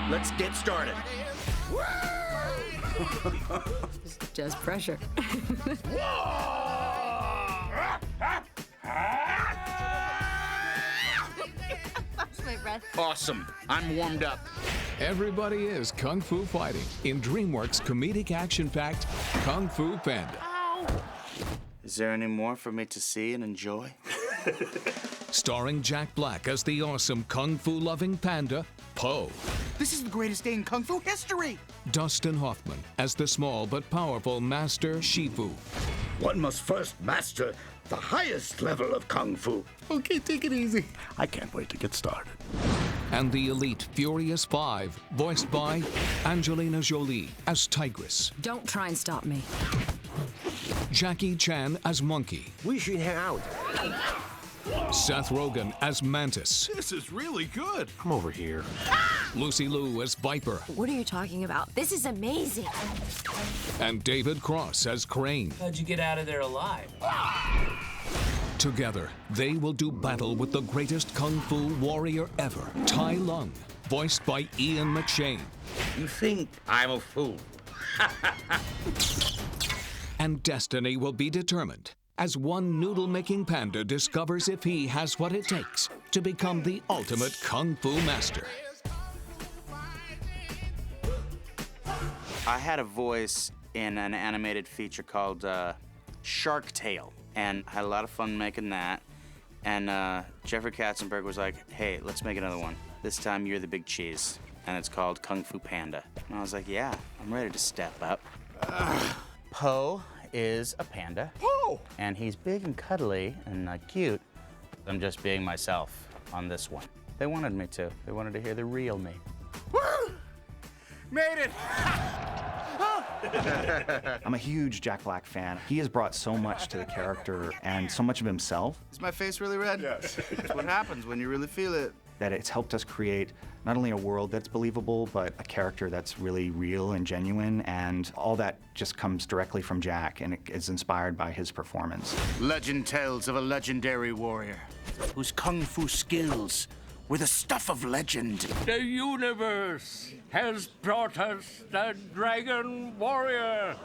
Let's get started. Just pressure. Lost my breath. Awesome. I'm warmed up. Everybody is Kung Fu fighting in DreamWorks' comedic action-packed Kung Fu Panda. Is there any more for me to see and enjoy? Starring Jack Black as the awesome Kung Fu-loving panda, Po. This is the greatest day in Kung Fu history! Dustin Hoffman as the small but powerful Master Shifu. One must first master the highest level of Kung Fu. Okay, take it easy. I can't wait to get started. And the elite Furious Five, voiced by Angelina Jolie as Tigress. Don't try and stop me. Jackie Chan as Monkey. We should hang out. Seth Rogen as Mantis. This is really good. Come over here. Lucy Liu as Viper. What are you talking about? This is amazing. And David Cross as Crane. How'd you get out of there alive? Together, they will do battle with the greatest Kung Fu warrior ever, Tai Lung, voiced by Ian McShane. You think I'm a fool? And destiny will be determined as one noodle-making panda discovers if he has what it takes to become the ultimate Kung Fu master. I had a voice in an animated feature called Shark Tale, and I had a lot of fun making that. And Jeffrey Katzenberg was like, hey, let's make another one. This time you're the big cheese, and it's called Kung Fu Panda. And I was like, yeah, I'm ready to step up. Po is a panda. Oh! And he's big and cuddly and cute. I'm just being myself on this one. They wanted me to. They wanted to hear the real me. Woo! Made it! I'm a huge Jack Black fan. He has brought so much to the character and so much of himself. Is my face really red? Yes. That's what happens when you really feel it. That it's helped us create not only a world that's believable, but a character that's really real and genuine, and all that just comes directly from Jack, and it is inspired by his performance. Legend tells of a legendary warrior whose Kung Fu skills were the stuff of legend. The universe has brought us the Dragon Warrior.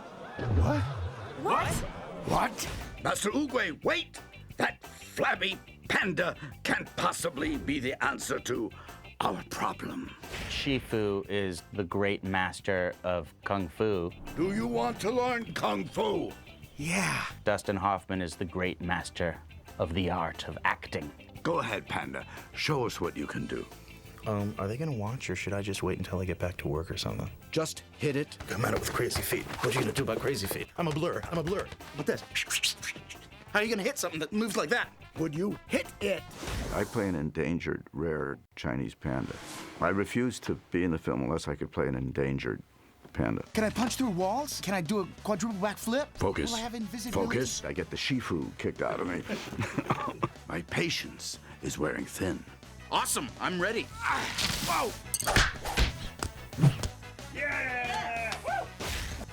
What? Master Oogway, wait! That flabby panda can't possibly be the answer to our problem. Shifu is the great master of Kung Fu. Do you want to learn Kung Fu? Yeah. Dustin Hoffman is the great master of the art of acting. Go ahead, Panda. Show us what you can do. Are they gonna watch, or should I just wait until I get back to work or something? Just hit it. I'm at it with crazy feet. What are you gonna do about crazy feet? I'm a blur. What this? How are you gonna hit something that moves like that? Would you hit it? I play an endangered, rare Chinese panda. I refused to be in the film unless I could play an endangered panda. Can I punch through walls? Can I do a quadruple backflip? Focus. Will I have invisibility? Focus. I get the Shifu kicked out of me. My patience is wearing thin. Awesome, I'm ready. Whoa!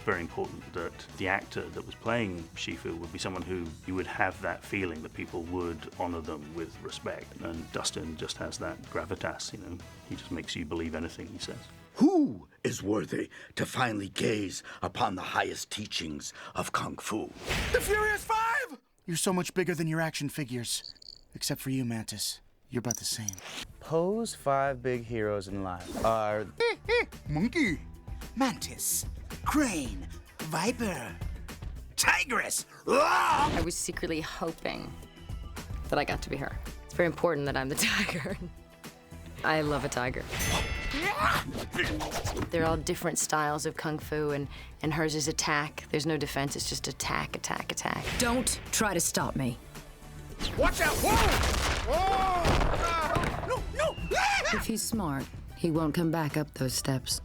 Very important that the actor that was playing Shifu would be someone who you would have that feeling that people would honor them with respect. And Dustin just has that gravitas, you know. He just makes you believe anything he says. Who is worthy to finally gaze upon the highest teachings of Kung Fu? The Furious Five! You're so much bigger than your action figures. Except for you, Mantis. You're about the same. Po's 5 big heroes in life are Monkey, Mantis, Crane, Viper, Tigress. I was secretly hoping that I got to be her. It's very important that I'm the tiger. I love a tiger. They're all different styles of kung fu, and hers is attack. There's no defense, it's just attack, attack, attack. Don't try to stop me. Watch out! Whoa! Whoa! No! If he's smart, he won't come back up those steps.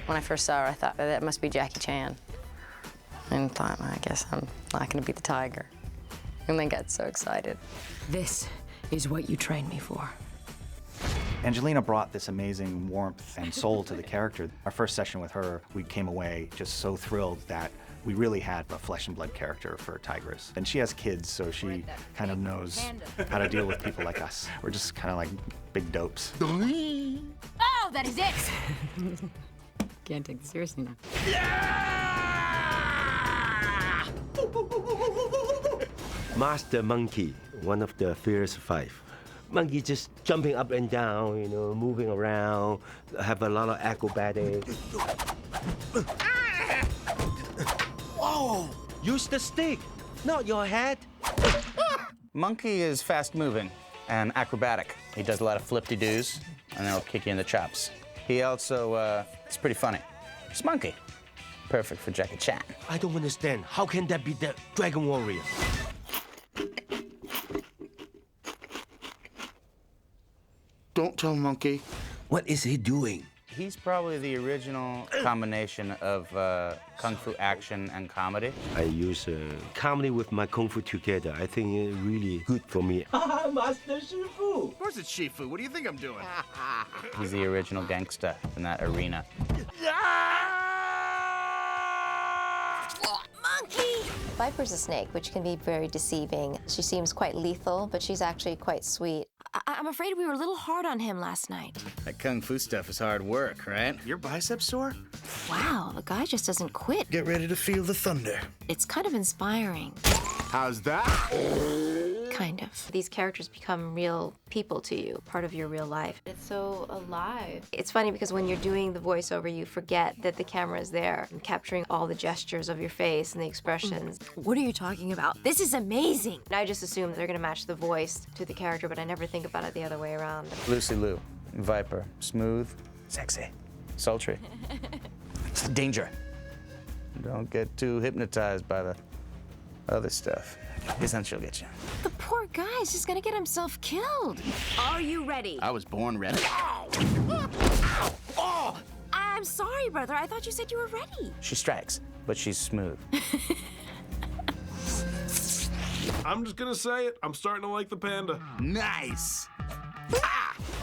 When I first saw her, I thought, that must be Jackie Chan. And thought, I guess I'm not gonna be the tiger. And then got so excited. This is what you trained me for. Angelina brought this amazing warmth and soul to the character. Our first session with her, we came away just so thrilled that we really had a flesh and blood character for Tigress. And she has kids, so she kind of knows how to deal with people like us. We're just kind of like big dopes. Oh, No, that is it. Can't take this seriously now. Master Monkey, one of the fierce five. Monkey just jumping up and down, you know, moving around, have a lot of acrobatics. Whoa! Use the stick, not your head. Monkey is fast moving and acrobatic. He does a lot of flip-de-doos, and then he'll kick you in the chops. He also, it's pretty funny. It's Monkey. Perfect for Jackie Chan. I don't understand. How can that be the Dragon Warrior? Don't tell Monkey. What is he doing? He's probably the original combination of kung fu action and comedy. I use comedy with my kung fu together. I think it's really good for me. Master Shifu! Of course it's Shifu. What do you think I'm doing? He's the original gangsta in that arena. Monkey! Viper's a snake, which can be very deceiving. She seems quite lethal, but she's actually quite sweet. I'm afraid we were a little hard on him last night. That kung fu stuff is hard work, right? Your biceps sore? Wow, the guy just doesn't quit. Get ready to feel the thunder. It's kind of inspiring. How's that? Kind of. These characters become real people to you, part of your real life. It's so alive. It's funny because when you're doing the voiceover, you forget that the camera is there and capturing all the gestures of your face and the expressions. What are you talking about? This is amazing. I just assume they're gonna match the voice to the character, but I never think about it the other way around. Lucy Liu, Viper, smooth, sexy, sultry. It's danger. Don't get too hypnotized by the other stuff. Because then she'll get you. The poor guy's just gonna get himself killed. Are you ready? I was born ready. Oh! I'm sorry, brother. I thought you said you were ready. She strikes, but she's smooth. I'm just gonna say it. I'm starting to like the panda. Nice.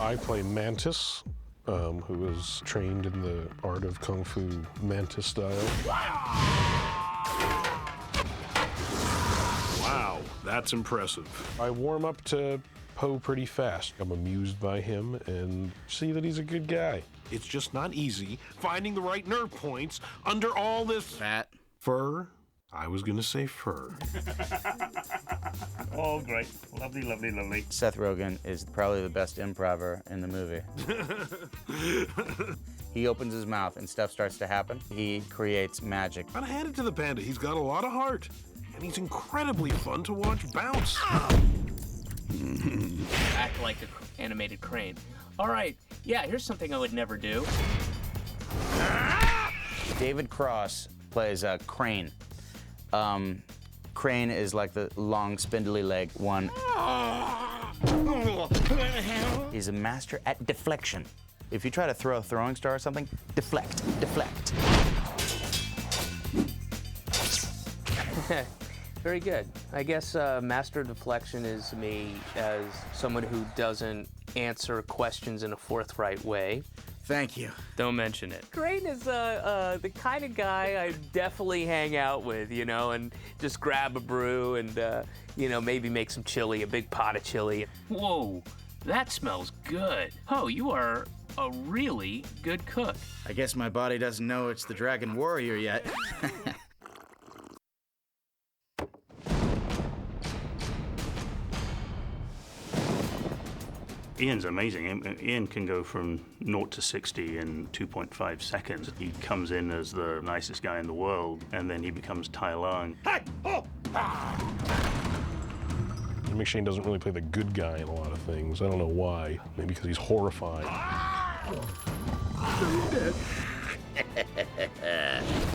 I play Mantis, who is trained in the art of Kung Fu Mantis style. Wow, that's impressive. I warm up to Po pretty fast. I'm amused by him and see that he's a good guy. It's just not easy finding the right nerve points under all this fat fur. I was gonna say fur. Oh, great. Lovely, lovely, lovely. Seth Rogen is probably the best improver in the movie. He opens his mouth and stuff starts to happen. He creates magic. Gotta hand it to the panda. He's got a lot of heart. And he's incredibly fun to watch bounce. Act like an animated crane. All right, yeah, here's something I would never do. David Cross plays Crane. Crane is like the long, spindly leg one. He's a master at deflection. If you try to throw a throwing star or something, deflect, deflect. Very good. I guess master deflection is me as someone who doesn't answer questions in a forthright way. Thank you. Don't mention it. Crane is the kind of guy I definitely hang out with, you know, and just grab a brew and, you know, maybe make some chili, a big pot of chili. Whoa, that smells good. Oh, you are a really good cook. I guess my body doesn't know it's the Dragon Warrior yet. Ian's amazing. Ian can go from 0 to 60 in 2.5 seconds. He comes in as the nicest guy in the world, and then he becomes Tai Lung. McShane doesn't really play the good guy in a lot of things. I don't know why. Maybe because he's horrifying.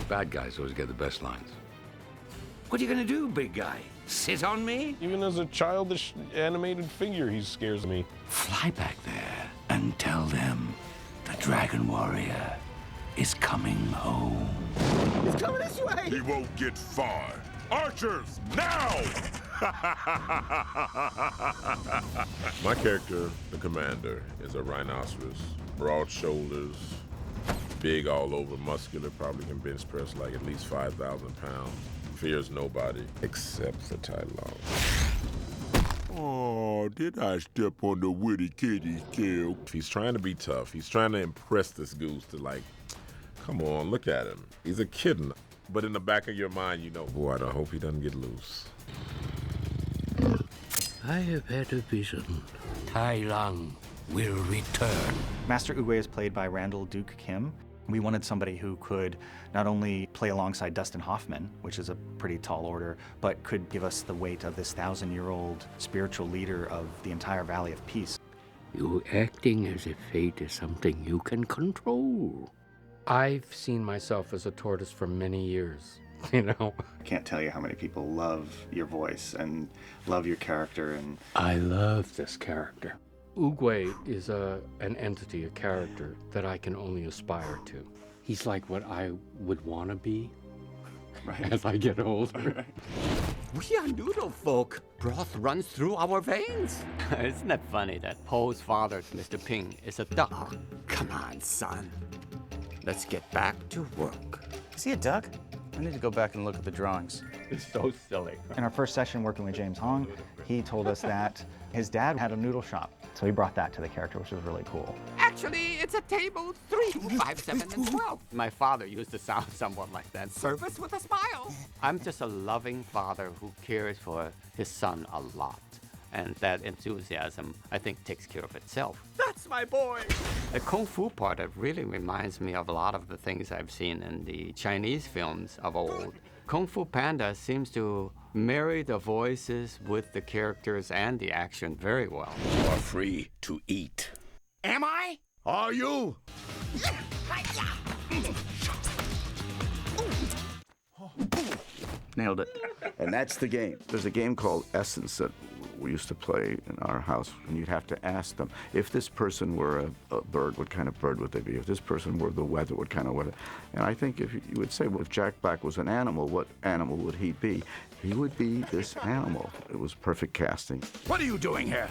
Bad guys always get the best lines. What are you gonna do, big guy? Sit on me? Even as a childish animated figure, he scares me. Fly back there and tell them the Dragon Warrior is coming home. He's coming this way! He won't get far. Archers, now! My character, the commander, is a rhinoceros. Broad shoulders, big all over, muscular, probably can bench press like at least 5,000 pounds. Fears nobody except for Tai Lung. Oh. Oh, did I step on the witty kitty's tail? He's trying to be tough. He's trying to impress this goose to like, come on, look at him. He's a kitten. But in the back of your mind, you know, boy, I hope he doesn't get loose. I have had a vision. Tai Lang will return. Master Oogway is played by Randall Duke Kim. We wanted somebody who could not only play alongside Dustin Hoffman, which is a pretty tall order, but could give us the weight of this 1,000-year-old spiritual leader of the entire Valley of Peace. You acting as if fate is something you can control. I've seen myself as a tortoise for many years, you know. I can't tell you how many people love your voice and love your character. And I love this character. Oogway is an entity, a character that I can only aspire to. He's like what I would want to be as I get older. We are noodle folk. Broth runs through our veins. Isn't it funny that Po's father, Mr. Ping, is a duck? Come on, son. Let's get back to work. Is he a duck? I need to go back and look at the drawings. It's so silly. In our first session working with James Hong, he told us that his dad had a noodle shop. So he brought that to the character, which was really cool. Actually, it's a table 3, 5, 7, and 12. My father used to sound somewhat like that. Service with a smile. I'm just a loving father who cares for his son a lot. And that enthusiasm, I think, takes care of itself. That's my boy! The Kung Fu part, it really reminds me of a lot of the things I've seen in the Chinese films of old. Kung Fu Panda seems to marry the voices with the characters and the action very well. You are free to eat. Am I? Are you? Nailed it. And that's the game. There's a game called Essence that we used to play in our house, and you'd have to ask them, if this person were a bird, what kind of bird would they be? If this person were the weather, what kind of weather? And I think if you would say, well, if Jack Black was an animal, what animal would he be? He would be this animal. It was perfect casting. What are you doing here?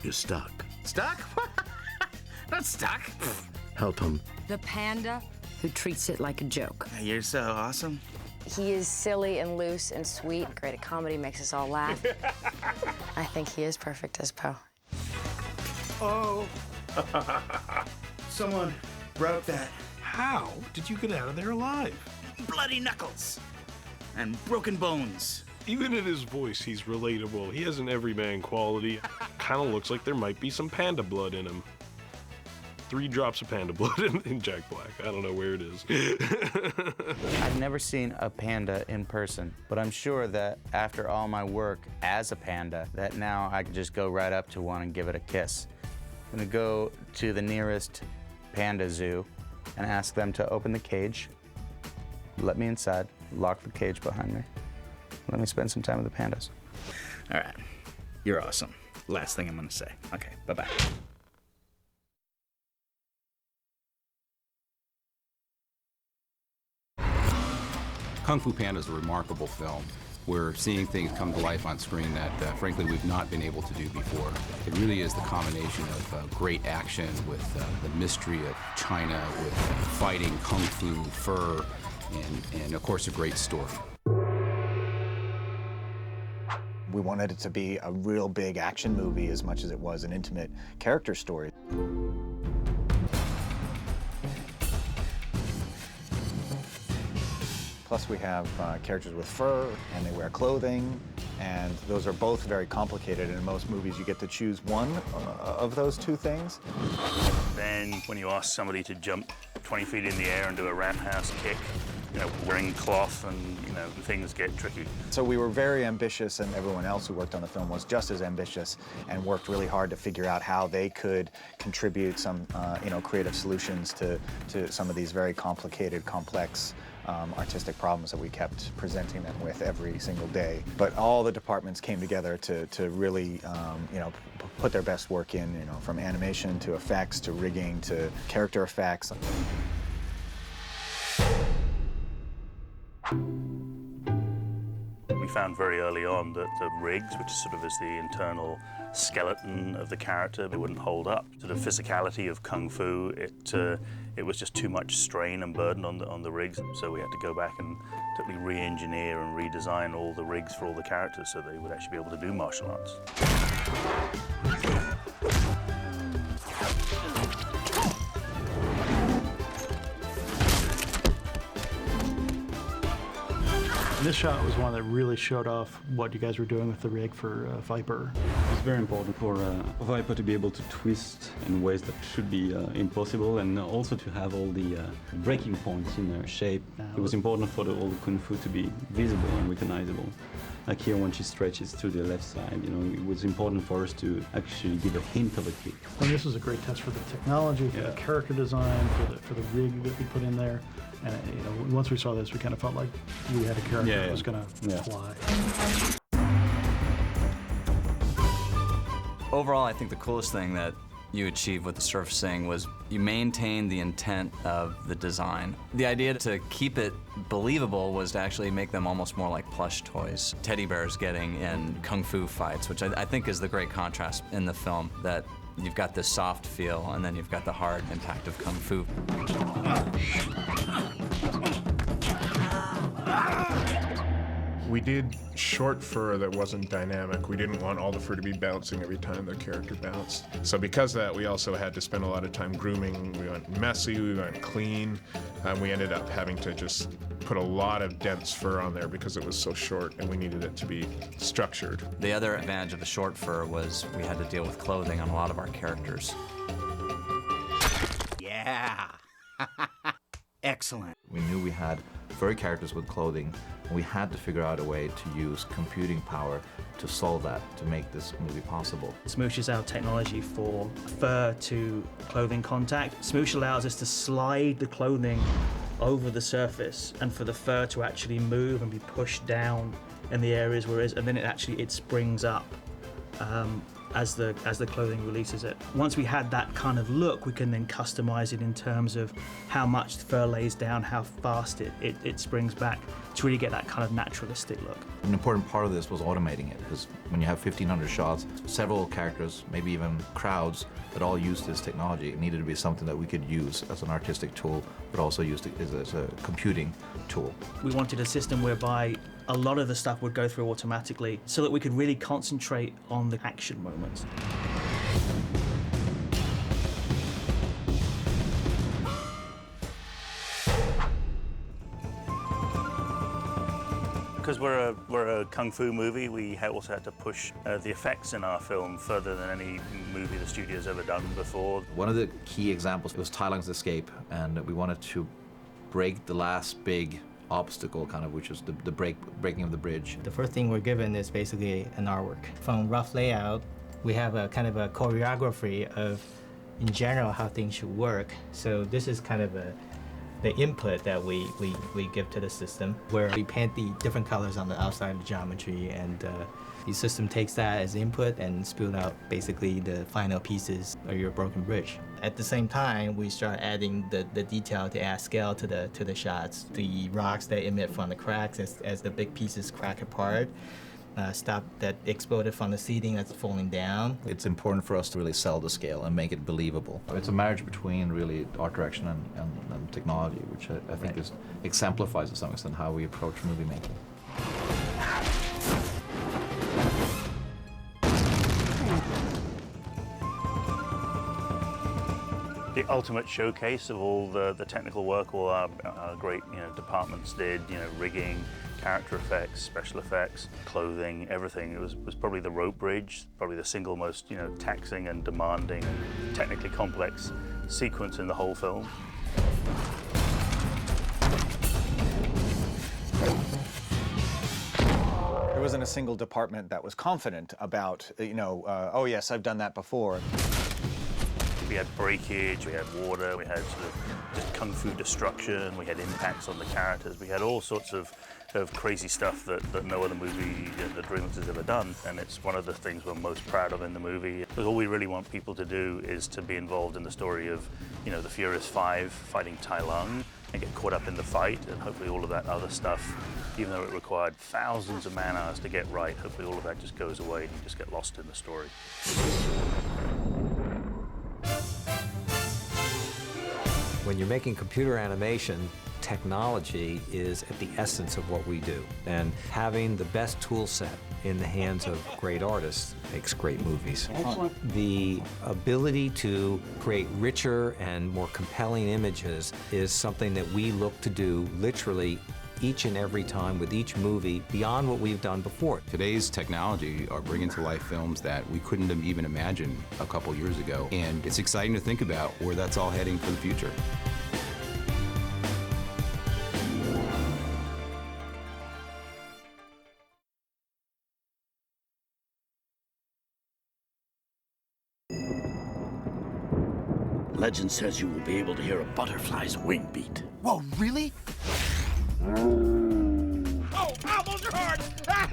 You're stuck. Stuck? Not stuck. Help him. The panda who treats it like a joke. You're so awesome. He is silly and loose and sweet. Great at comedy, makes us all laugh. I think he is perfect as Po. Oh. Someone broke that. How did you get out of there alive? Bloody knuckles and broken bones. Even in his voice, he's relatable. He has an everyman quality. Kind of looks like there might be some panda blood in him. 3 drops of panda blood in Jack Black. I don't know where it is. I've never seen a panda in person, but I'm sure that after all my work as a panda, that now I can just go right up to one and give it a kiss. I'm gonna go to the nearest panda zoo and ask them to open the cage, let me inside, lock the cage behind me, let me spend some time with the pandas. All right, you're awesome. Last thing I'm gonna say. Okay, bye-bye. Kung Fu Panda is a remarkable film. We're seeing things come to life on screen that, frankly, we've not been able to do before. It really is the combination of great action with the mystery of China, with fighting, kung fu, fur, and of course, a great story. We wanted it to be a real big action movie as much as it was an intimate character story. Plus we have characters with fur, and they wear clothing, and those are both very complicated. And in most movies, you get to choose one of those 2 things. Then when you ask somebody to jump 20 feet in the air and do a roundhouse kick, you know, wearing cloth and, you know, things get tricky. So we were very ambitious, and everyone else who worked on the film was just as ambitious and worked really hard to figure out how they could contribute some, you know, creative solutions to some of these very complicated, complex artistic problems that we kept presenting them with every single day. But all the departments came together to really, you know, put their best work in, you know, from animation to effects to rigging to character effects. We found very early on that the rigs, which sort of is the internal skeleton of the character, they wouldn't hold up to the physicality of Kung Fu. it was just too much strain and burden on the rigs, so we had to go back and totally re-engineer and redesign all the rigs for all the characters so they would actually be able to do martial arts. This shot was one that really showed off what you guys were doing with the rig for Viper. It's very important for Viper to be able to twist in ways that should be impossible, and also to have all the breaking points in their shape. It was important for all the Kung Fu to be visible and recognizable. Like here, when she stretches to the left side, you know, it was important for us to actually give a hint of a kick. And this was a great test for the technology, for the character design, for the rig that we put in there. And you know, once we saw this, we kind of felt like we had a character that was going to fly. Overall, I think the coolest thing that you achieved with the surfacing was you maintained the intent of the design. The idea to keep it believable was to actually make them almost more like plush toys. Teddy bears getting in kung fu fights, which I think is the great contrast in the film, that you've got this soft feel and then you've got the hard impact of kung fu. We did short fur that wasn't dynamic. We didn't want all the fur to be bouncing every time the character bounced. So because of that, we also had to spend a lot of time grooming. We went messy, we went clean, and we ended up having to just put a lot of dense fur on there because it was so short and we needed it to be structured. The other advantage of the short fur was we had to deal with clothing on a lot of our characters. Yeah. Excellent. We knew we had furry characters with clothing, and we had to figure out a way to use computing power to solve that, to make this movie possible. Smoosh is our technology for fur to clothing contact. Smoosh allows us to slide the clothing over the surface and for the fur to actually move and be pushed down in the areas where it is, and then it springs up as the clothing releases it. Once we had that kind of look, we can then customize it in terms of how much the fur lays down, how fast it springs back to really get that kind of naturalistic look. An important part of this was automating it, because when you have 1,500 shots, several characters, maybe even crowds that all use this technology, it needed to be something that we could use as an artistic tool, but also used as a computing tool. We wanted a system whereby a lot of the stuff would go through automatically so that we could really concentrate on the action moments. Because we're a kung fu movie, we also had to push the effects in our film further than any movie the studio's ever done before. One of the key examples was Tai Lung's escape, and we wanted to break the last big obstacle, kind of, which was the breaking of the bridge. The first thing we're given is basically an artwork. From rough layout, we have a kind of a choreography of, in general, how things should work. So this is kind of the input that we give to the system, where we paint the different colors on the outside of the geometry, and the system takes that as input and spills out basically the final pieces of your broken bridge. At the same time, we start adding the detail to add scale to the shots. The rocks that emit from the cracks as the big pieces crack apart. Stuff that exploded from the seating that's falling down. It's important for us to really sell the scale and make it believable. It's a marriage between really art direction and technology, which I think exemplifies to some extent how we approach movie making. The ultimate showcase of all the technical work all our great departments did, rigging, character effects, special effects, clothing, everything. It was probably the rope bridge, probably the single most taxing and demanding and technically complex sequence in the whole film. There wasn't a single department that was confident about, oh yes, I've done that before. We had breakage, we had water, we had sort of just kung fu destruction, we had impacts on the characters, we had all sorts of crazy stuff that no other movie that DreamWorks has ever done, and it's one of the things we're most proud of in the movie. Because all we really want people to do is to be involved in the story of, the Furious Five fighting Tai Lung and get caught up in the fight, and hopefully all of that other stuff, even though it required thousands of man-hours to get right, hopefully all of that just goes away and you just get lost in the story. When you're making computer animation, technology is at the essence of what we do. And having the best tool set in the hands of great artists makes great movies. Excellent. The ability to create richer and more compelling images is something that we look to do literally each and every time with each movie beyond what we've done before. Today's technology are bringing to life films that we couldn't have even imagined a couple years ago. And it's exciting to think about where that's all heading for the future. Legend says you will be able to hear a butterfly's wing beat. Whoa, really? Oh, ow, those are hard! Ah!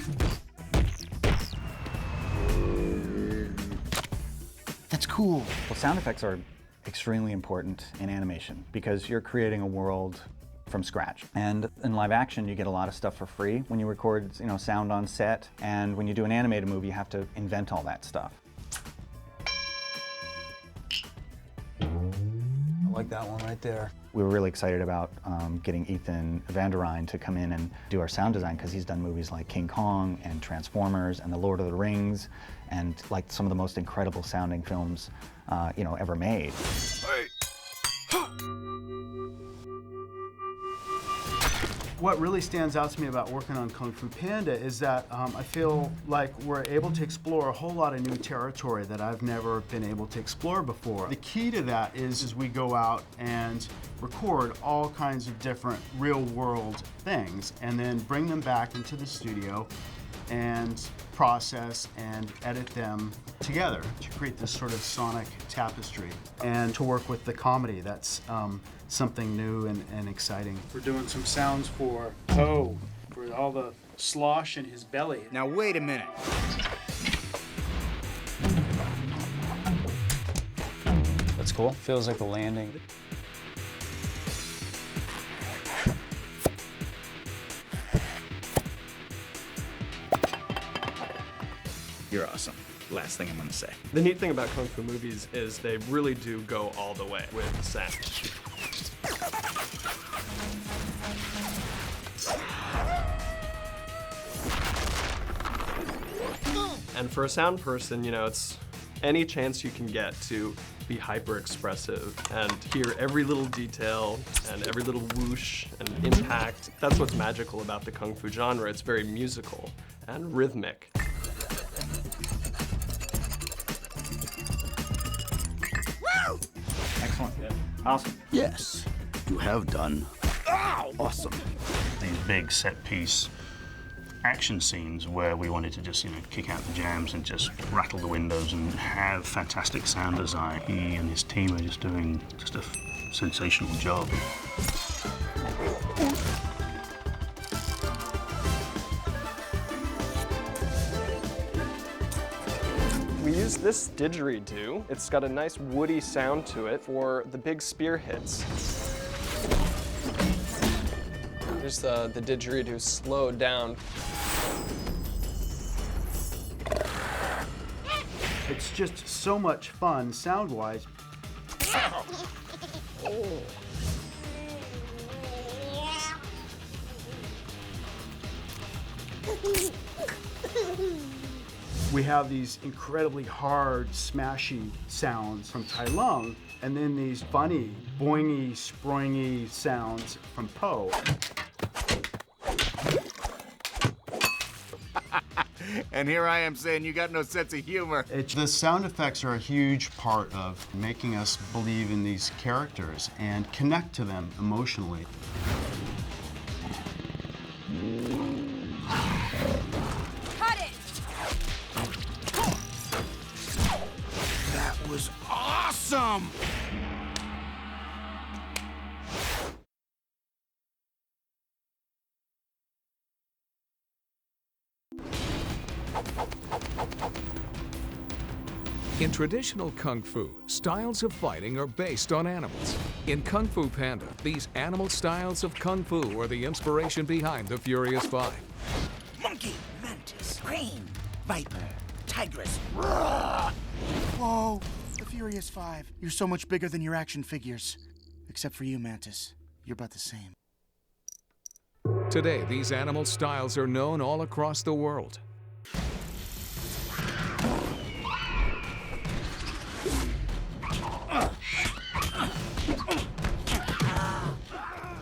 That's cool. Well, sound effects are extremely important in animation because you're creating a world from scratch. And in live action, you get a lot of stuff for free when you record, sound on set. And when you do an animated movie, you have to invent all that stuff. I like that one right there. We were really excited about getting Ethan Van der Rijn to come in and do our sound design because he's done movies like King Kong and Transformers and The Lord of the Rings and like some of the most incredible sounding films, ever made. What really stands out to me about working on Kung Fu Panda is that I feel like we're able to explore a whole lot of new territory that I've never been able to explore before. The key to that is we go out and record all kinds of different real-world things and then bring them back into the studio and process and edit them together to create this sort of sonic tapestry and to work with the comedy. That's something new and exciting. We're doing some sounds for Po, for all the slosh in his belly. Now wait a minute. That's cool. Feels like the landing. You're awesome. Last thing I'm gonna say. The neat thing about Kung Fu movies is they really do go all the way with the sound. And for a sound person, it's any chance you can get to be hyper expressive and hear every little detail and every little whoosh and impact. That's what's magical about the Kung Fu genre. It's very musical and rhythmic. Excellent. Awesome. Yes, you have done awesome. These big set piece action scenes where we wanted to just, kick out the jams and just rattle the windows and have fantastic sound design. He and his team are just doing just a sensational job. We used this didgeridoo. It's got a nice woody sound to it for the big spear hits. Here's the didgeridoo slowed down. It's just so much fun sound-wise. We have these incredibly hard, smashy sounds from Tai Lung, and then these funny, boingy, springy sounds from Po. And here I am saying you got no sense of humor. The sound effects are a huge part of making us believe in these characters and connect to them emotionally. Cut it! That was awesome! In traditional Kung Fu, styles of fighting are based on animals. In Kung Fu Panda, these animal styles of Kung Fu are the inspiration behind the Furious Five. Monkey, mantis, crane, viper, tigress. Roar! Whoa, the Furious Five. You're so much bigger than your action figures. Except for you, Mantis. You're about the same. Today, these animal styles are known all across the world.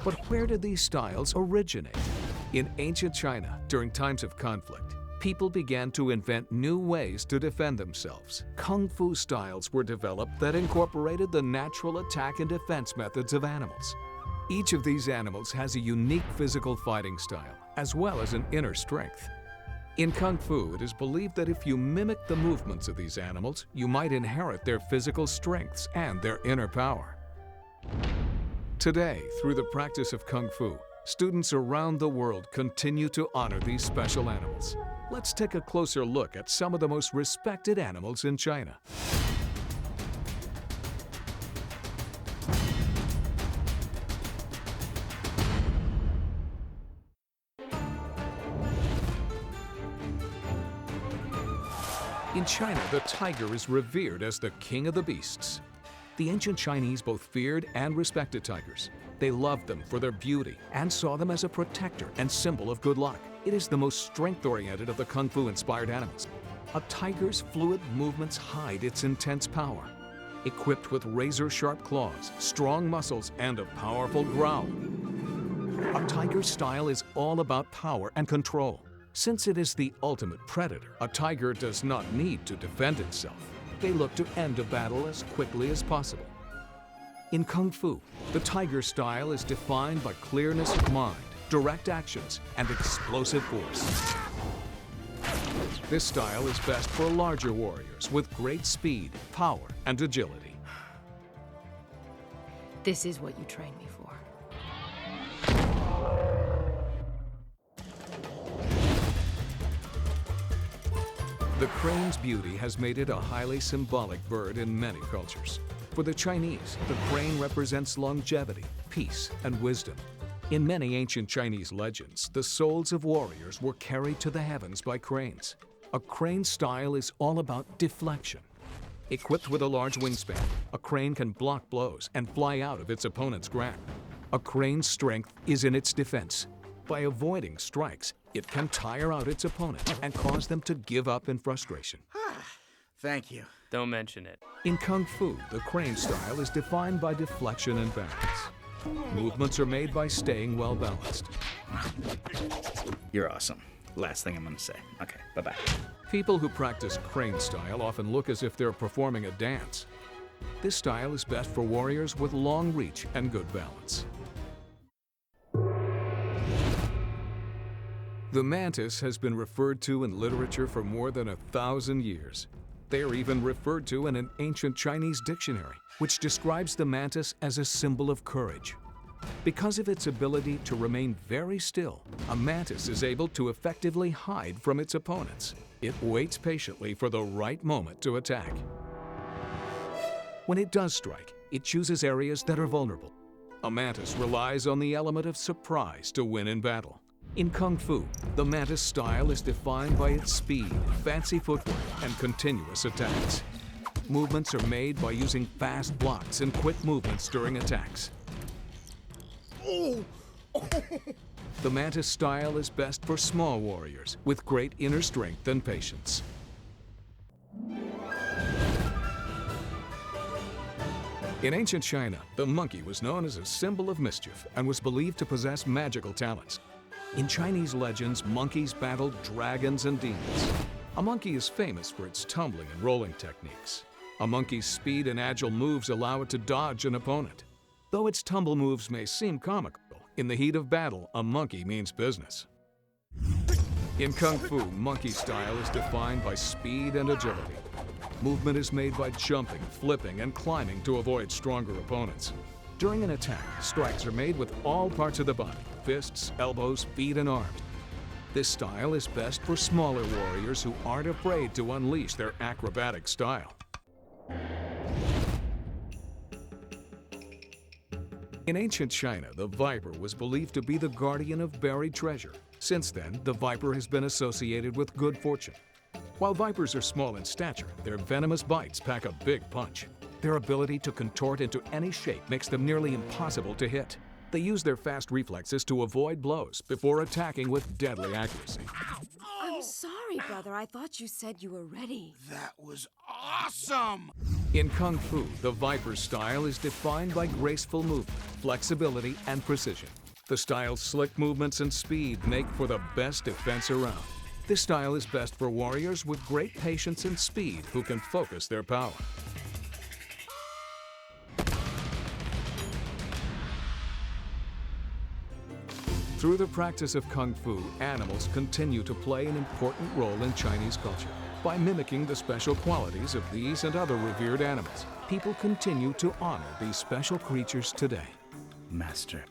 But where did these styles originate? In ancient China, during times of conflict, people began to invent new ways to defend themselves. Kung Fu styles were developed that incorporated the natural attack and defense methods of animals. Each of these animals has a unique physical fighting style, as well as an inner strength. In Kung Fu, it is believed that if you mimic the movements of these animals, you might inherit their physical strengths and their inner power. Today, through the practice of Kung Fu, students around the world continue to honor these special animals. Let's take a closer look at some of the most respected animals in China. In China, the tiger is revered as the king of the beasts. The ancient Chinese both feared and respected tigers. They loved them for their beauty and saw them as a protector and symbol of good luck. It is the most strength-oriented of the Kung Fu-inspired animals. A tiger's fluid movements hide its intense power. Equipped with razor-sharp claws, strong muscles, and a powerful growl, a tiger's style is all about power and control. Since it is the ultimate predator, a tiger does not need to defend itself. They look to end a battle as quickly as possible. In Kung Fu, the tiger style is defined by clearness of mind, direct actions, and explosive force. This style is best for larger warriors with great speed, power, and agility. This is what you trained me for. The crane's beauty has made it a highly symbolic bird in many cultures. For the Chinese, the crane represents longevity, peace, and wisdom. In many ancient Chinese legends, the souls of warriors were carried to the heavens by cranes. A crane style is all about deflection. Equipped with a large wingspan, a crane can block blows and fly out of its opponent's grasp. A crane's strength is in its defense. By avoiding strikes, it can tire out its opponent and cause them to give up in frustration. Thank you. Don't mention it. In Kung Fu, the crane style is defined by deflection and balance. Movements are made by staying well balanced. You're awesome. Last thing I'm gonna say. Okay, bye-bye. People who practice crane style often look as if they're performing a dance. This style is best for warriors with long reach and good balance. The mantis has been referred to in literature for more than 1,000 years. They are even referred to in an ancient Chinese dictionary, which describes the mantis as a symbol of courage. Because of its ability to remain very still, a mantis is able to effectively hide from its opponents. It waits patiently for the right moment to attack. When it does strike, it chooses areas that are vulnerable. A mantis relies on the element of surprise to win in battle. In Kung Fu, the mantis style is defined by its speed, fancy footwork, and continuous attacks. Movements are made by using fast blocks and quick movements during attacks. The mantis style is best for small warriors with great inner strength and patience. In ancient China, the monkey was known as a symbol of mischief and was believed to possess magical talents. In Chinese legends, monkeys battled dragons and demons. A monkey is famous for its tumbling and rolling techniques. A monkey's speed and agile moves allow it to dodge an opponent. Though its tumble moves may seem comical, in the heat of battle, a monkey means business. In Kung Fu, monkey style is defined by speed and agility. Movement is made by jumping, flipping, and climbing to avoid stronger opponents. During an attack, strikes are made with all parts of the body: fists, elbows, feet, and arms. This style is best for smaller warriors who aren't afraid to unleash their acrobatic style. In ancient China, the viper was believed to be the guardian of buried treasure. Since then, the viper has been associated with good fortune. While vipers are small in stature, their venomous bites pack a big punch. Their ability to contort into any shape makes them nearly impossible to hit. They use their fast reflexes to avoid blows before attacking with deadly accuracy. I'm sorry, brother. I thought you said you were ready. That was awesome! In Kung Fu, the Viper's style is defined by graceful movement, flexibility, and precision. The style's slick movements and speed make for the best defense around. This style is best for warriors with great patience and speed who can focus their power. Through the practice of Kung Fu, animals continue to play an important role in Chinese culture. By mimicking the special qualities of these and other revered animals, people continue to honor these special creatures today. Master.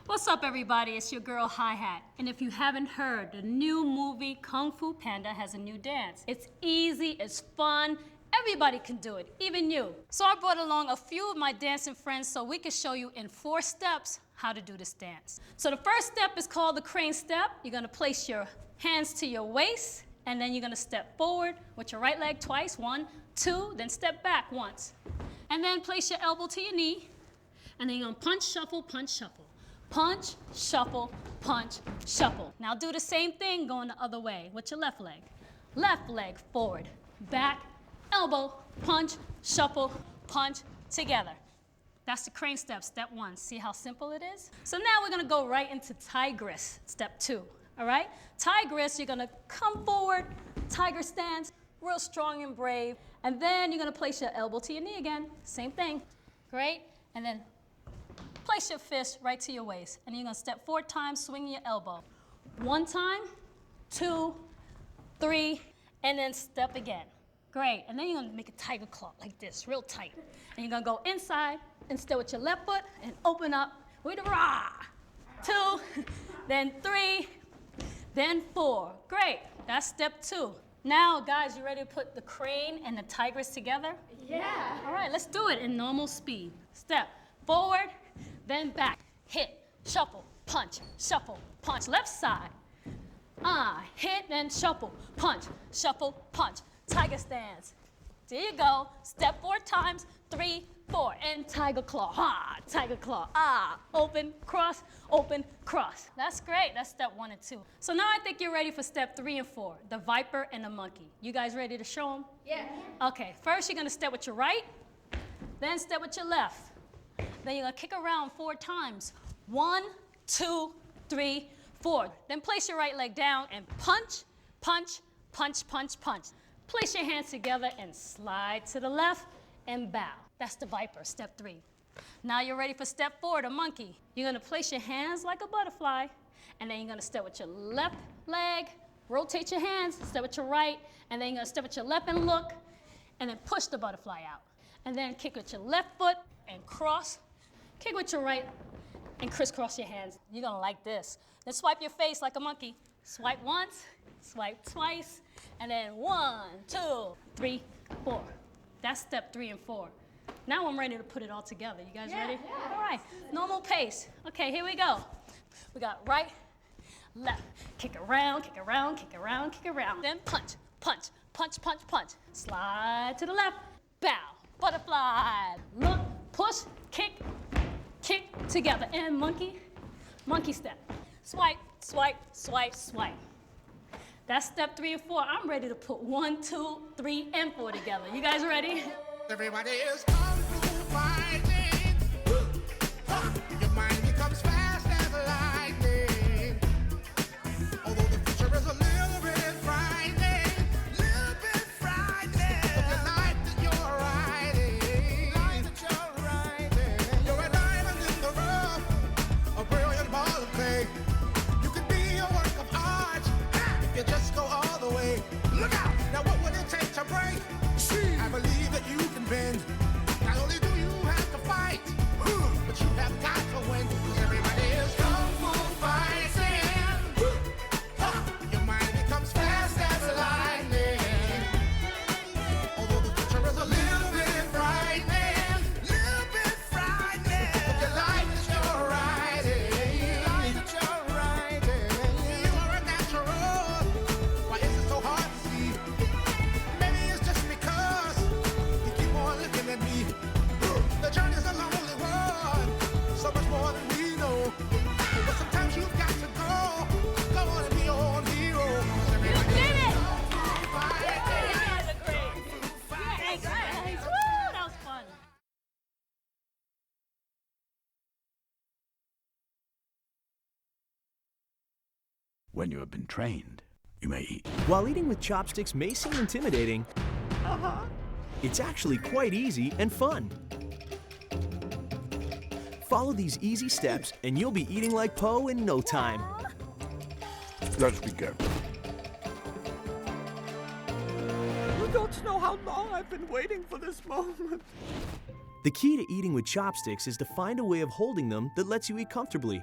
What's up, everybody? It's your girl Hi-Hat. And if you haven't heard, the new movie Kung Fu Panda has a new dance. It's easy, it's fun, everybody can do it, even you. So I brought along a few of my dancing friends so we can show you in 4 steps how to do this dance. So the first step is called the crane step. You're gonna place your hands to your waist, and then you're gonna step forward with your right leg twice, 1, 2, then step back once. And then place your elbow to your knee, and then you're gonna punch, shuffle, punch, shuffle. Punch, shuffle, punch, shuffle. Now do the same thing going the other way with your left leg. Left leg forward, back, elbow, punch, shuffle, punch, together. That's the crane step, step 1. See how simple it is? So now we're gonna go right into tigress, step 2, all right? Tigress, you're gonna come forward, tiger stance, real strong and brave, and then you're gonna place your elbow to your knee again, same thing. Great, and then place your fist right to your waist, and you're gonna step 4 times, swinging your elbow. 1 time, 2, 3, and then step again. Great, and then you're gonna make a tiger claw like this, real tight. And you're gonna go inside and step with your left foot and open up with a rah. 2, then 3, then 4. Great, that's step 2. Now, guys, you ready to put the crane and the tigress together? Yeah. All right, let's do it in normal speed. Step forward, then back, hit, shuffle, punch, left side. Hit, then shuffle, punch, tiger stance. There you go, step 4 times, 3, 4, and tiger claw, tiger claw, open, cross, open, cross. That's great, that's step 1 and 2. So now I think you're ready for step 3 and 4, the viper and the monkey. You guys ready to show them? Yeah. Okay, first you're gonna step with your right, then step with your left. Then you're gonna kick around 4 times. 1, 2, 3, 4. Then place your right leg down and punch, punch, punch, punch, punch. Place your hands together and slide to the left and bow. That's the viper, step 3. Now you're ready for step 4, the monkey. You're gonna place your hands like a butterfly, and then you're gonna step with your left leg, rotate your hands, step with your right, and then you're gonna step with your left and look, and then push the butterfly out. And then kick with your left foot and cross. Kick with your right and crisscross your hands. You're gonna like this. Then swipe your face like a monkey. Swipe once, swipe twice, and then 1, 2, 3, 4. That's step 3 and 4. Now I'm ready to put it all together. You guys ready? Yeah. All right, normal pace. Okay, here we go. We got right, left. Kick around, kick around, kick around, kick around. Then punch, punch, punch, punch, punch. Slide to the left, bow, butterfly. Look, push, kick, kick together. And monkey, monkey step. Swipe, swipe, swipe, swipe. That's step 3 and 4. I'm ready to put 1, 2, 3, and 4 together. You guys ready? Everybody is kung fu fighting. Your mind becomes fast as lightning. Although the future is a little bit frightening, Of the life that you're riding, You're a diamond in the rough, a brilliant ball of clay. You could be a work of art if you just go all the way. Look out! Now what would it take to break? I believe that you can bend. Not only do you have to fight, but you have got to win. 'Cause everybody is kung fu fighting. Your mind becomes fast as lightning. Although the future is a little bit frightening, Of the life that you're riding, When you have been trained, you may eat. While eating with chopsticks may seem intimidating, it's actually quite easy and fun. Follow these easy steps and you'll be eating like Po in no time. Let's begin. You don't know how long I've been waiting for this moment. The key to eating with chopsticks is to find a way of holding them that lets you eat comfortably.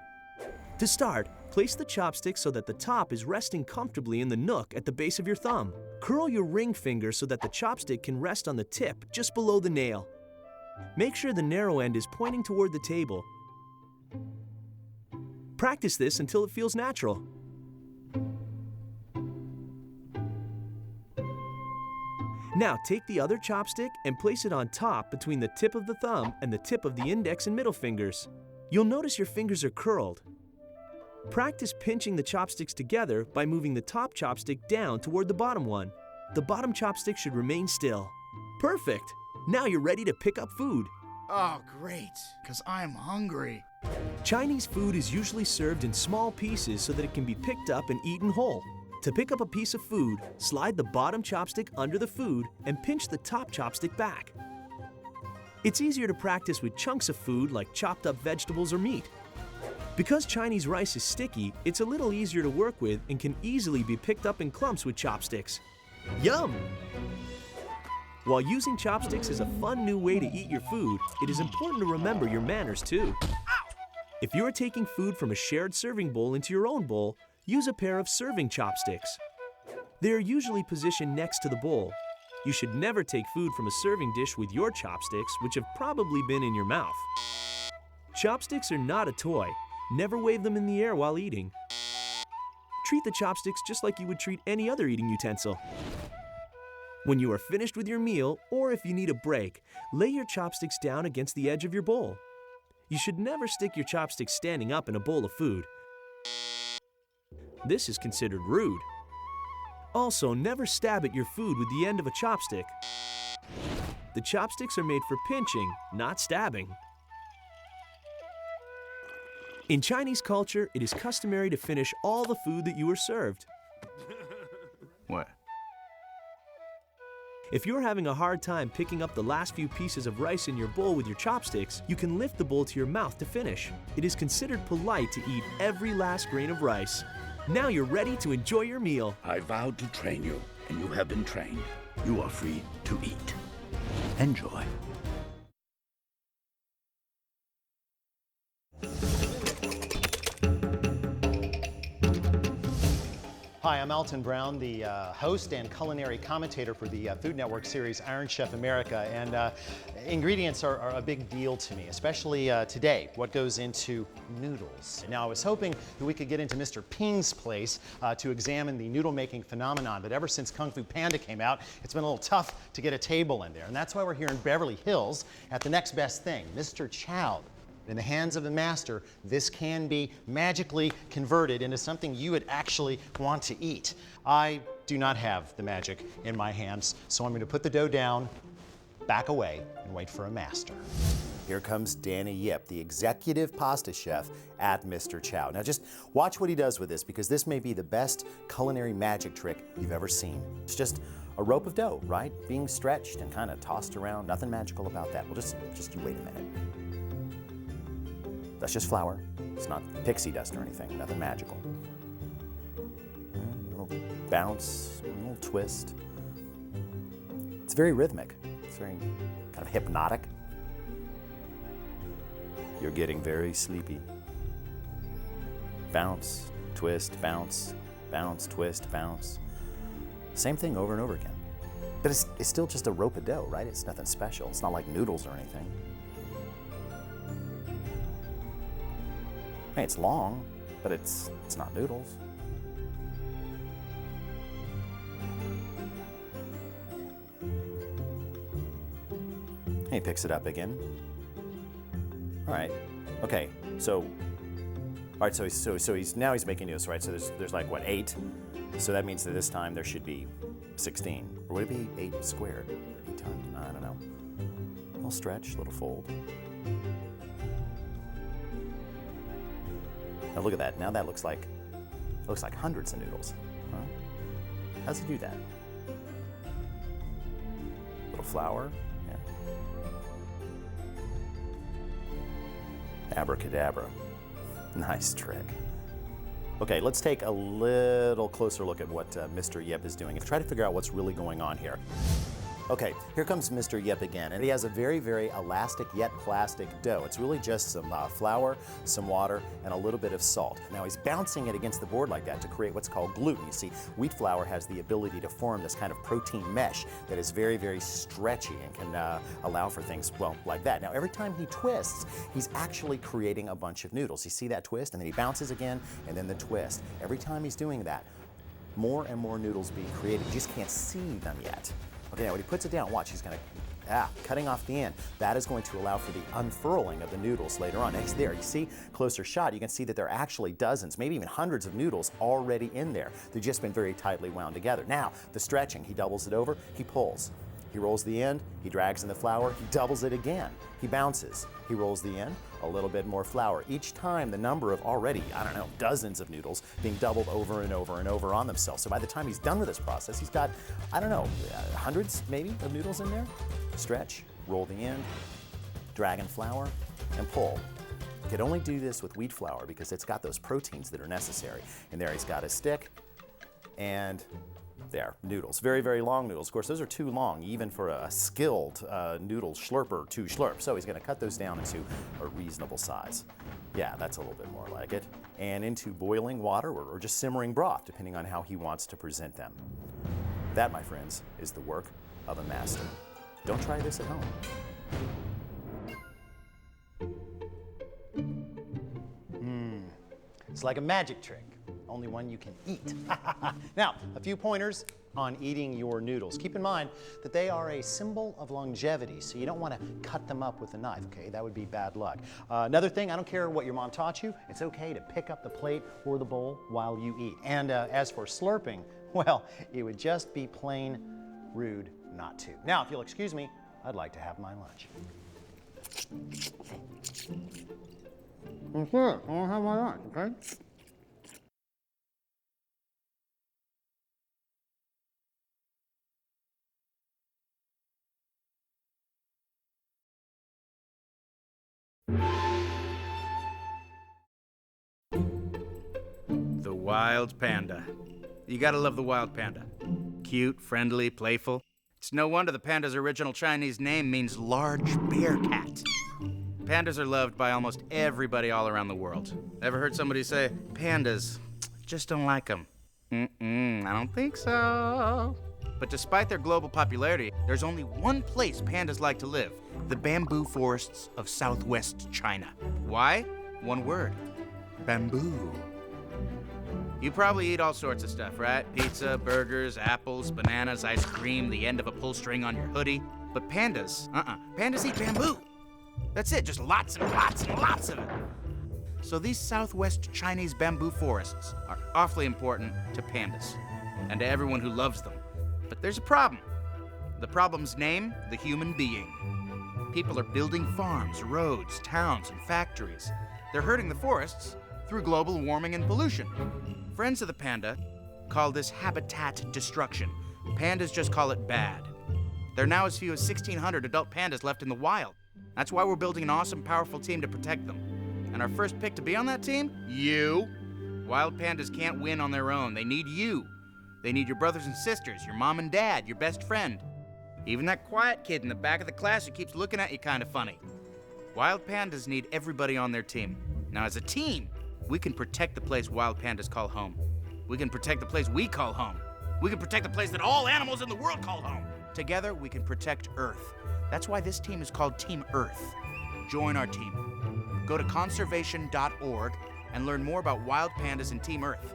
To start, place the chopsticks so that the top is resting comfortably in the nook at the base of your thumb. Curl your ring finger so that the chopstick can rest on the tip just below the nail. Make sure the narrow end is pointing toward the table. Practice this until it feels natural. Now take the other chopstick and place it on top between the tip of the thumb and the tip of the index and middle fingers. You'll notice your fingers are curled. Practice pinching the chopsticks together by moving the top chopstick down toward the bottom one. The bottom chopstick should remain still. Perfect! Now you're ready to pick up food. Oh, great, because I'm hungry. Chinese food is usually served in small pieces so that it can be picked up and eaten whole. To pick up a piece of food, slide the bottom chopstick under the food and pinch the top chopstick back. It's easier to practice with chunks of food like chopped up vegetables or meat. Because Chinese rice is sticky, it's a little easier to work with and can easily be picked up in clumps with chopsticks. Yum! While using chopsticks is a fun new way to eat your food, it is important to remember your manners too. If you are taking food from a shared serving bowl into your own bowl, use a pair of serving chopsticks. They are usually positioned next to the bowl. You should never take food from a serving dish with your chopsticks, which have probably been in your mouth. Chopsticks are not a toy. Never wave them in the air while eating. Treat the chopsticks just like you would treat any other eating utensil. When you are finished with your meal, or if you need a break, lay your chopsticks down against the edge of your bowl. You should never stick your chopsticks standing up in a bowl of food. This is considered rude. Also, never stab at your food with the end of a chopstick. The chopsticks are made for pinching, not stabbing. In Chinese culture, it is customary to finish all the food that you are served. What? If you're having a hard time picking up the last few pieces of rice in your bowl with your chopsticks, you can lift the bowl to your mouth to finish. It is considered polite to eat every last grain of rice. Now you're ready to enjoy your meal. I vowed to train you, and you have been trained. You are free to eat. Enjoy. Hi, I'm Alton Brown, the host and culinary commentator for the Food Network series Iron Chef America, and ingredients are a big deal to me, especially today, what goes into noodles. Now, I was hoping that we could get into Mr. Ping's place to examine the noodle-making phenomenon, but ever since Kung Fu Panda came out, it's been a little tough to get a table in there, and that's why we're here in Beverly Hills at the next best thing, Mr. Chow. In the hands of the master, this can be magically converted into something you would actually want to eat. I do not have the magic in my hands, so I'm going to put the dough down, back away, and wait for a master. Here comes Danny Yip, the executive pasta chef at Mr. Chow. Now just watch what he does with this, because this may be the best culinary magic trick you've ever seen. It's just a rope of dough, right? Being stretched and kind of tossed around. Nothing magical about that. Well, just you wait a minute. That's just flour. It's not pixie dust or anything, nothing magical. A little bounce, a little twist. It's very rhythmic. It's very kind of hypnotic. You're getting very sleepy. Bounce, twist, bounce, bounce, twist, bounce. Same thing over and over again. But it's still just a rope of dough, right? It's nothing special. It's not like noodles or anything. Hey, it's long, but it's not noodles. He picks it up again. All right. Okay. So, all right. So he's now he's making noodles, right? So there's like what, 8? So that means that this time there should be 16, or would it be 8 squared? 8 times? I don't know. A little stretch, a little fold. Now look at that. Now that looks like Looks like hundreds of noodles. Huh? How's he do that? Little flour. Yeah. Abracadabra. Nice trick. Okay, let's take a little closer look at what Mr. Yip is doing and try to figure out what's really going on here. Okay, here comes Mr. Yip again, and he has a very, very elastic yet plastic dough. It's really just some flour, some water, and a little bit of salt. Now he's bouncing it against the board like that to create what's called gluten. You see, wheat flour has the ability to form this kind of protein mesh that is very, very stretchy and can allow for things, well, like that. Now every time he twists, he's actually creating a bunch of noodles. You see that twist, and then he bounces again, and then the twist. Every time he's doing that, more and more noodles being created. You just can't see them yet. Okay, now when he puts it down, watch, he's gonna, cutting off the end. That is going to allow for the unfurling of the noodles later on. Next there, you see, closer shot, you can see that there are actually dozens, maybe even hundreds of noodles already in there. They've just been very tightly wound together. Now, the stretching, he doubles it over, he pulls. He rolls the end, he drags in the flour, he doubles it again. He bounces, he rolls the end, a little bit more flour. Each time the number of already, I don't know, dozens of noodles being doubled over and over and over on themselves. So by the time he's done with this process, he's got, I don't know, hundreds maybe of noodles in there. Stretch, roll the end, drag in flour, and pull. You could only do this with wheat flour because it's got those proteins that are necessary. And there he's got his stick, and there, noodles. Very, very long noodles. Of course, those are too long, even for a skilled noodle slurper to slurp. So he's going to cut those down into a reasonable size. Yeah, that's a little bit more like it. And into boiling water or just simmering broth, depending on how he wants to present them. That, my friends, is the work of a master. Don't try this at home. It's like a magic trick. Only one you can eat. Now, a few pointers on eating your noodles. Keep in mind that they are a symbol of longevity, so you don't want to cut them up with a knife, okay? That would be bad luck. Another thing, I don't care what your mom taught you, it's okay to pick up the plate or the bowl while you eat. And as for slurping, well, it would just be plain rude not to. Now, if you'll excuse me, I'd like to have my lunch. Sure, I'll have my lunch, okay? The wild panda. You gotta love the wild panda. Cute, friendly, playful. It's no wonder the panda's original Chinese name means large bear cat. Pandas are loved by almost everybody all around the world. Ever heard somebody say, pandas, just don't like them? I don't think so. But despite their global popularity, there's only one place pandas like to live, the bamboo forests of southwest China. Why? One word, bamboo. You probably eat all sorts of stuff, right? Pizza, burgers, apples, bananas, ice cream, the end of a pull string on your hoodie. But pandas, pandas eat bamboo. That's it, just lots and lots and lots of it. So these southwest Chinese bamboo forests are awfully important to pandas and to everyone who loves them. But there's a problem. The problem's name, the human being. People are building farms, roads, towns, and factories. They're hurting the forests through global warming and pollution. Friends of the panda call this habitat destruction. Pandas just call it bad. There are now as few as 1,600 adult pandas left in the wild. That's why we're building an awesome, powerful team to protect them. And our first pick to be on that team? You. Wild pandas can't win on their own. They need you. They need your brothers and sisters, your mom and dad, your best friend. Even that quiet kid in the back of the class who keeps looking at you kind of funny. Wild pandas need everybody on their team. Now, as a team, we can protect the place wild pandas call home. We can protect the place we call home. We can protect the place that all animals in the world call home. Together, we can protect Earth. That's why this team is called Team Earth. Join our team. Go to conservation.org and learn more about wild pandas and Team Earth.